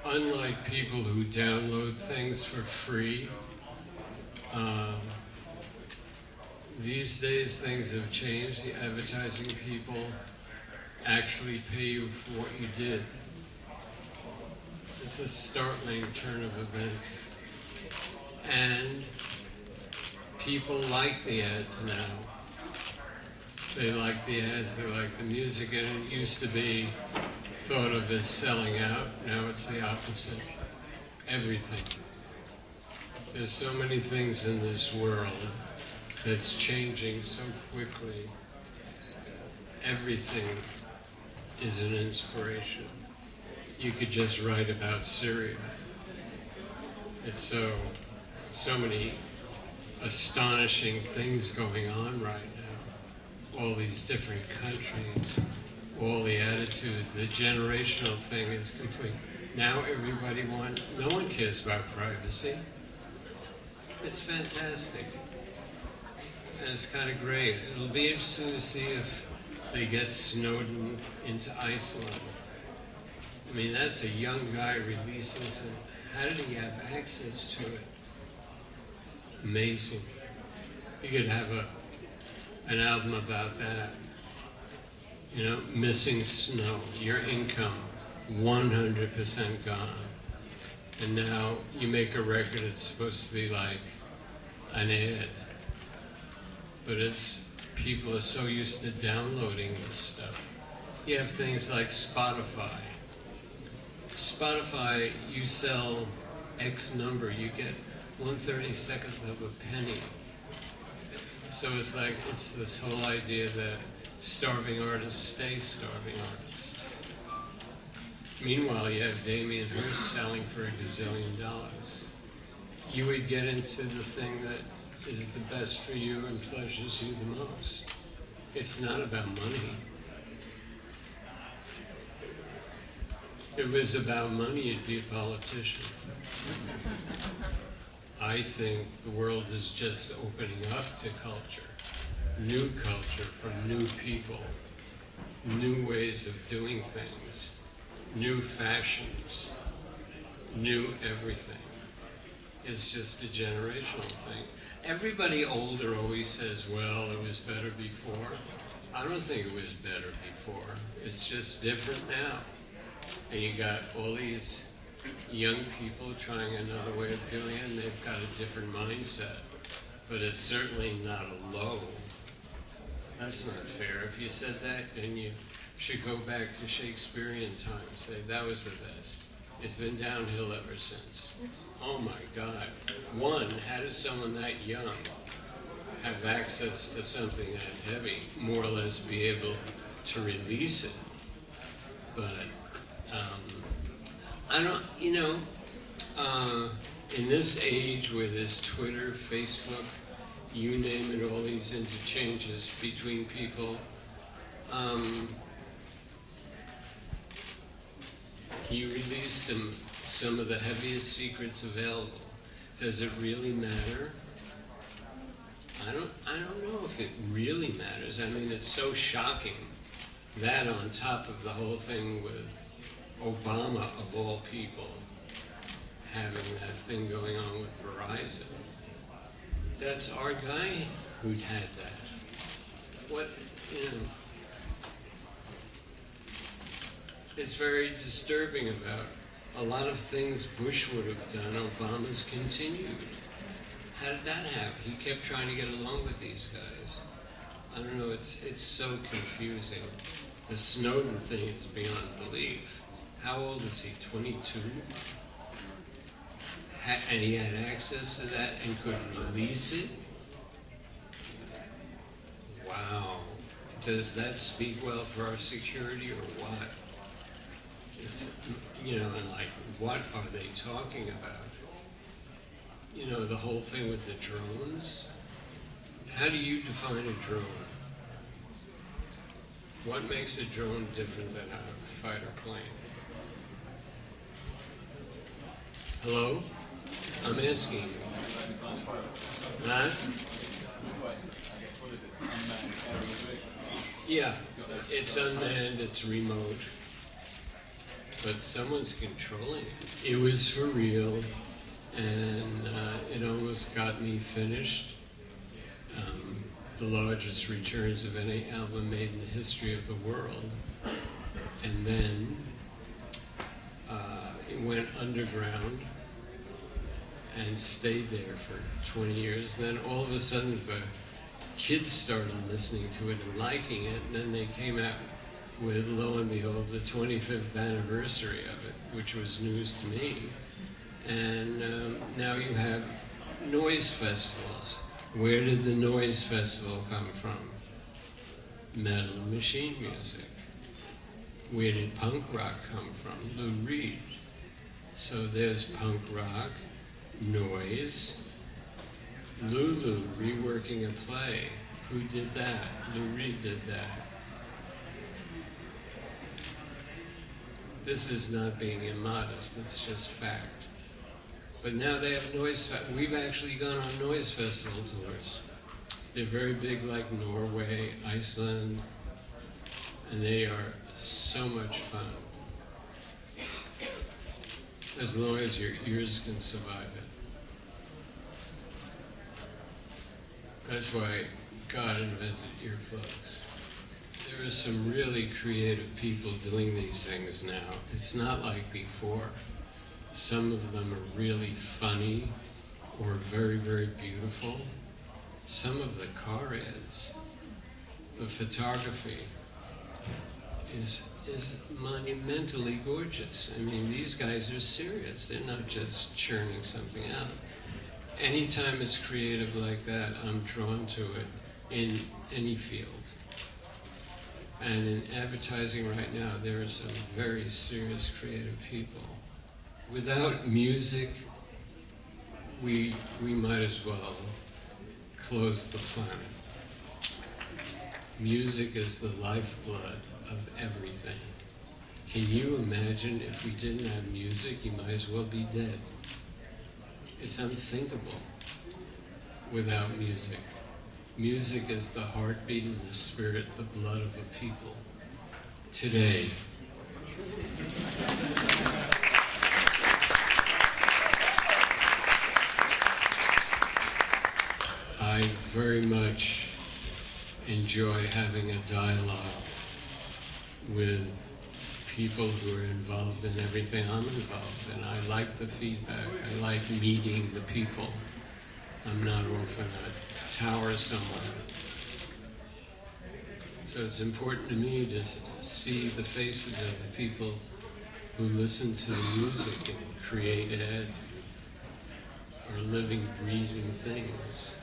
unlike people who download things for free, um, these days things have changed. The advertising people actually pay you for what you did. It's a startling turn of events. And people like the ads now. They like the ads, they like the music, and it used to be thought of as selling out. Now it's the opposite. Everything. There's so many things in this world that's changing so quickly. Everything is an inspiration. You could just write about Syria. It's so many astonishing things going on right now. All these different countries, all the attitudes, the generational thing is complete. Now no one cares about privacy. It's fantastic. And it's kind of great. It'll be interesting to see if they get Snowden into Iceland. I mean, that's a young guy releasing some. How did he have access to it? Amazing. You could have an album about that. You know, missing snow, your income 100% gone. And now you make a record that's supposed to be like an ad. But people are so used to downloading this stuff. You have things like Spotify. Spotify, you sell X number, you get 1/32 of a penny. So it's this whole idea that starving artists stay starving artists. Meanwhile, you have Damien Hirst selling for $1 gazillion. You would get into the thing that is the best for you and pleasures you the most. It's not about money. If it was about money, you'd be a politician. I think the world is just opening up to culture, new culture from new people, new ways of doing things, new fashions, new everything. It's just a generational thing. Everybody older always says, well, it was better before. I don't think it was better before. It's just different now. And you got all these young people trying another way of doing it, and they've got a different mindset. But it's certainly not a low. That's not fair. If you said that, then you should go back to Shakespearean times. Say, that was the best. It's been downhill ever since. Oh my God. One, how does someone that young have access to something that heavy, more or less be able to release it? But I don't, in this age where there's Twitter, Facebook, you name it, all these interchanges between people, he released some of the heaviest secrets available. Does it really matter? I don't know if it really matters. I mean, it's so shocking. That on top of the whole thing with Obama, of all people, having that thing going on with Verizon. That's our guy who'd had that. What, it's very disturbing about a lot of things Bush would have done, Obama's continued. How did that happen? He kept trying to get along with these guys. I don't know, it's so confusing. The Snowden thing is beyond belief. How old is he, 22? And he had access to that and could release it? Wow. Does that speak well for our security or what? It's, and like, what are they talking about? The whole thing with the drones. How do you define a drone? What makes a drone different than a fighter plane? Hello? I'm asking you. Huh? Yeah, it's unmanned, it's remote. but someone's controlling it. It was for real, and it almost got me finished. The largest returns of any album made in the history of the world. And then it went underground and stayed there for 20 years. And then all of a sudden, the kids started listening to it and liking it, and then they came out with, lo and behold, the 25th anniversary of it, which was news to me. And now you have noise festivals. Where did the noise festival come from? Metal Machine music. Where did punk rock come from? Lou Reed. So there's punk rock, noise, Lulu reworking a play. Who did that? Lou Reed did that. This is not being immodest, it's just fact. But now they have we've actually gone on noise festival tours. They're very big, like Norway, Iceland, and they are so much fun. As long as your ears can survive it. That's why God invented earplugs. There are some really creative people doing these things now. It's not like before. Some of them are really funny or very, very beautiful. Some of the car ads, the photography is monumentally gorgeous. I mean, these guys are serious. They're not just churning something out. Anytime it's creative like that, I'm drawn to it in any field. And in advertising right now, there are some very serious creative people. Without music, we might as well close the planet. Music is the lifeblood of everything. Can you imagine if we didn't have music, you might as well be dead. It's unthinkable without music. Music is the heartbeat and the spirit, the blood of a people. Today, I very much enjoy having a dialogue with people who are involved in everything I'm involved in. I like the feedback. I like meeting the people. I'm not off in a tower somewhere. So it's important to me to see the faces of the people who listen to the music and create ads, are living, breathing things.